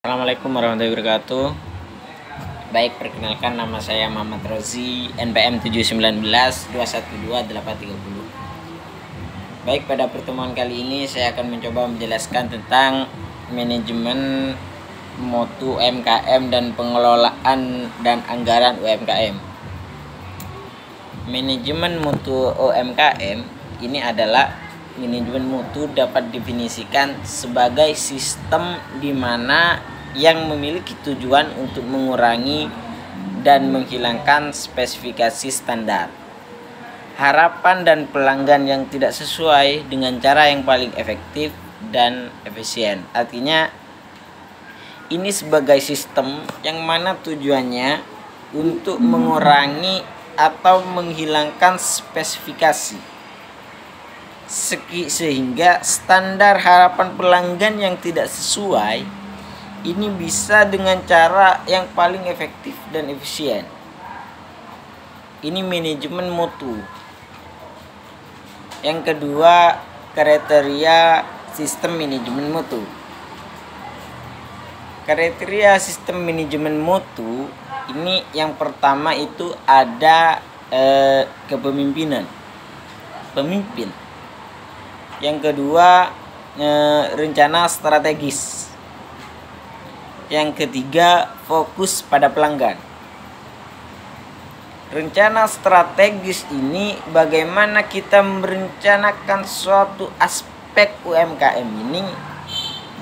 Assalamualaikum warahmatullahi wabarakatuh. Baik, perkenalkan nama saya Muhammad Rozi, NPM 719212830. Baik, pada pertemuan kali ini saya akan mencoba menjelaskan tentang manajemen mutu UMKM dan pengelolaan dan anggaran UMKM. Manajemen mutu UMKM ini adalah manajemen mutu dapat definisikan sebagai sistem di mana yang memiliki tujuan untuk mengurangi dan menghilangkan spesifikasi standar, harapan dan pelanggan yang tidak sesuai dengan cara yang paling efektif dan efisien. Artinya ini sebagai sistem yang mana tujuannya untuk mengurangi atau menghilangkan spesifikasi sehingga standar harapan pelanggan yang tidak sesuai ini bisa dengan cara yang paling efektif dan efisien. Ini manajemen mutu. Yang kedua, kriteria sistem manajemen mutu. Kriteria sistem manajemen mutu ini yang pertama itu ada kepemimpinan, pemimpin. Yang kedua, rencana strategis. Yang ketiga, fokus pada pelanggan. Rencana strategis ini bagaimana kita merencanakan suatu aspek UMKM ini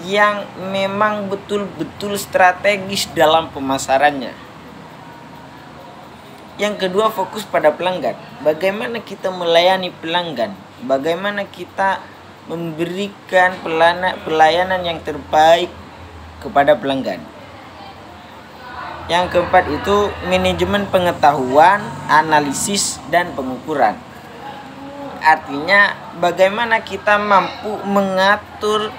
yang memang betul-betul strategis dalam pemasarannya. Yang kedua, fokus pada pelanggan. Bagaimana kita melayani pelanggan? Bagaimana kita memberikan pelayanan yang terbaik kepada pelanggan. Yang keempat itu manajemen pengetahuan, analisis, dan pengukuran. Artinya bagaimana kita mampu mengatur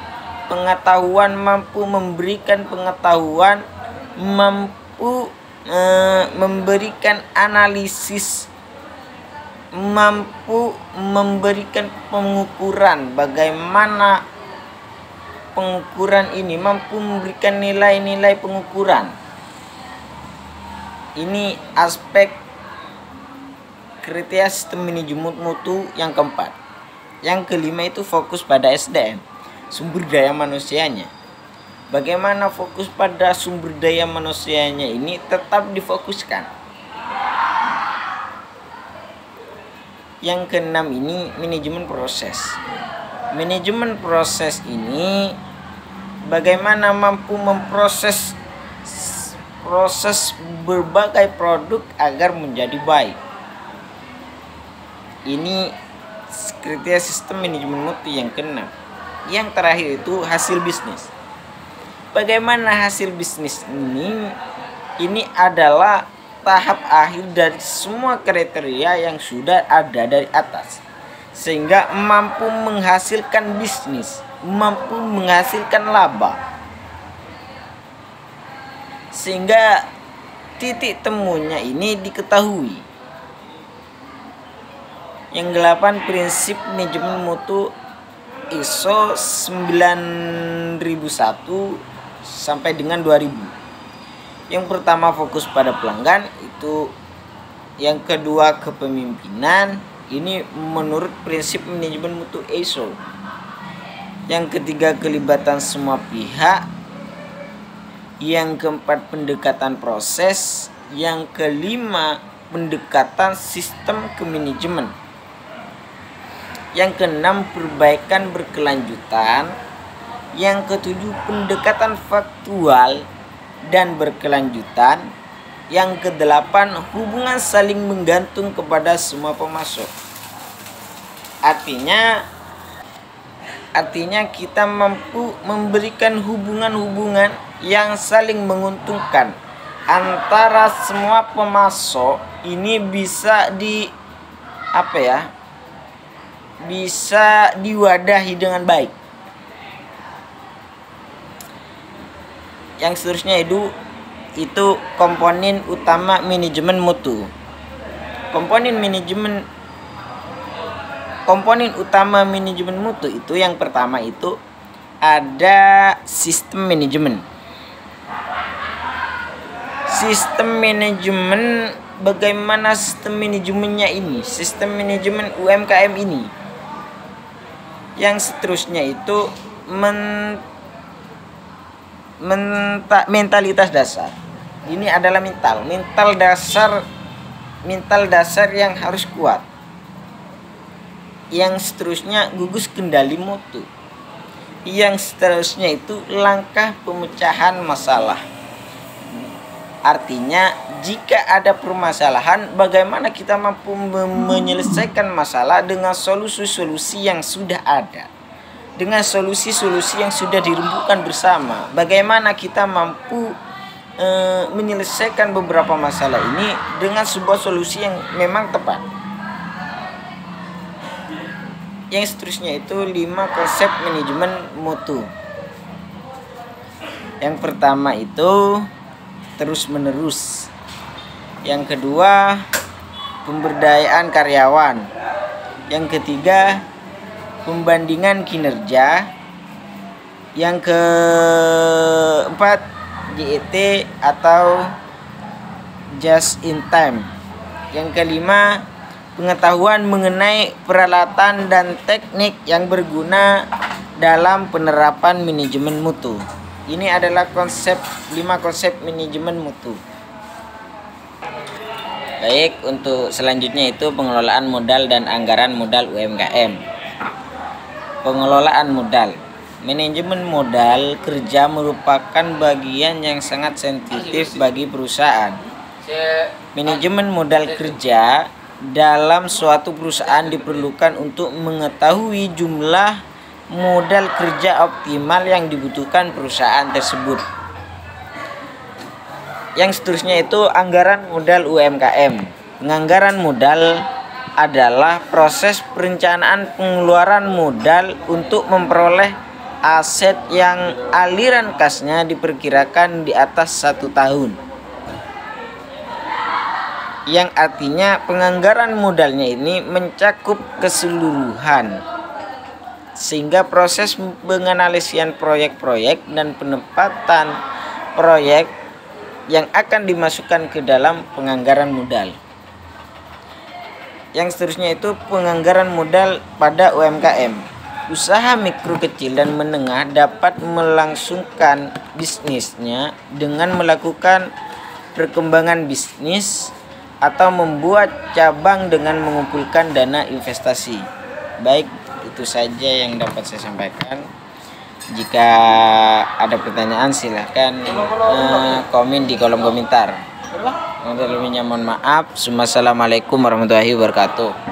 pengetahuan, mampu memberikan pengetahuan, mampu memberikan analisis, mampu memberikan pengukuran. Bagaimana pengukuran ini mampu memberikan nilai-nilai pengukuran. Ini aspek kriteria sistem manajemen mutu yang keempat. Yang kelima itu fokus pada SDM, sumber daya manusianya. Bagaimana fokus pada sumber daya manusianya ini tetap difokuskan. Yang keenam ini manajemen proses. Manajemen proses ini bagaimana mampu memproses berbagai produk agar menjadi baik. Ini kriteria sistem manajemen mutu yang keenam. Yang terakhir itu hasil bisnis. Bagaimana hasil bisnis ini adalah tahap akhir dari semua kriteria yang sudah ada dari atas, sehingga mampu menghasilkan bisnis, mampu menghasilkan laba, sehingga titik temunya ini diketahui. Yang delapan, prinsip manajemen mutu ISO 9001 sampai dengan 2000. Yang pertama fokus pada pelanggan itu. Yang kedua kepemimpinan, ini menurut prinsip manajemen mutu ISO. Yang ketiga kelibatan semua pihak. Yang keempat pendekatan proses. Yang kelima pendekatan sistem kemanajemen. Yang keenam perbaikan berkelanjutan. Yang ketujuh pendekatan faktual dan berkelanjutan. Yang kedelapan hubungan saling menggantung kepada semua pemasok. Artinya kita mampu memberikan hubungan-hubungan yang saling menguntungkan antara semua pemasok. Ini bisa bisa diwadahi dengan baik. Yang seterusnya itu komponen utama manajemen mutu. Komponen utama manajemen mutu itu yang pertama itu ada sistem manajemen. sistem manajemen, bagaimana sistem manajemennya ini, sistem manajemen UMKM ini. Yang seterusnya itu mentalitas dasar. Ini adalah mental dasar yang harus kuat. Yang seterusnya gugus kendali mutu. Yang seterusnya itu langkah pemecahan masalah. Artinya jika ada permasalahan, bagaimana kita mampu menyelesaikan masalah dengan solusi-solusi yang sudah ada, dengan solusi-solusi yang sudah dirembukan bersama. Bagaimana kita mampu menyelesaikan beberapa masalah ini dengan sebuah solusi yang memang tepat. Yang seterusnya itu 5 konsep manajemen mutu. Yang pertama itu terus menerus. Yang kedua pemberdayaan karyawan. Yang ketiga pembandingan kinerja. Yang keempat JIT atau just in time. Yang kelima pengetahuan mengenai peralatan dan teknik yang berguna dalam penerapan manajemen mutu. Ini adalah 5 konsep manajemen mutu. Baik, untuk selanjutnya itu pengelolaan modal dan anggaran modal UMKM. Pengelolaan modal. Manajemen modal kerja merupakan bagian yang sangat sensitif bagi perusahaan. Manajemen modal kerja dalam suatu perusahaan diperlukan untuk mengetahui jumlah modal kerja optimal yang dibutuhkan perusahaan tersebut. Yang seterusnya itu anggaran modal UMKM. Penganggaran modal adalah proses perencanaan pengeluaran modal untuk memperoleh aset yang aliran kasnya diperkirakan di atas 1 tahun. Yang artinya penganggaran modalnya ini mencakup keseluruhan, sehingga proses penganalisian proyek-proyek dan penempatan proyek yang akan dimasukkan ke dalam penganggaran modal. Yang seterusnya itu penganggaran modal pada UMKM. Usaha mikro kecil dan menengah dapat melangsungkan bisnisnya dengan melakukan perkembangan bisnis atau membuat cabang dengan mengumpulkan dana investasi. Baik, itu saja yang dapat saya sampaikan. Jika ada pertanyaan silahkan komen di kolom komentar. Untuk lebihnya mohon maaf. Wassalamualaikum warahmatullahi wabarakatuh.